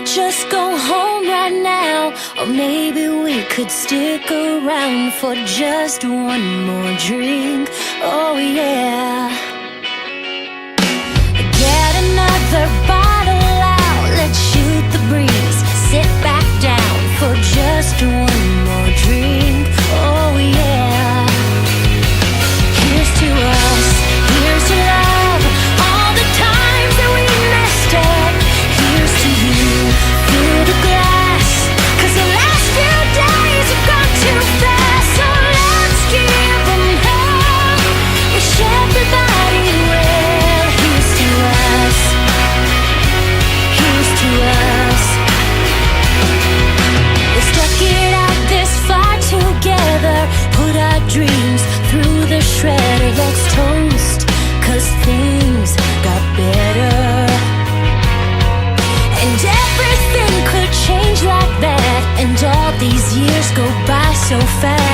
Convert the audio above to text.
could just go home right now, or maybe we could stick around for just one more drink. Oh yeah. Get another bottle out, let's shoot the breeze. Sit back down for just one more drink. Oh yeah. Here's to us, here's to love, all the times that we messed up. Here's to you, fill the glass, 'cause the last few days have gone too fast. So let's give them hell, wish everybody well. Here's to us, here's to us. We stuck it out this far together, put our dreams through the shredder. Let's toast, 'cause things got better. And everything could change like that, and all these years go by so fast.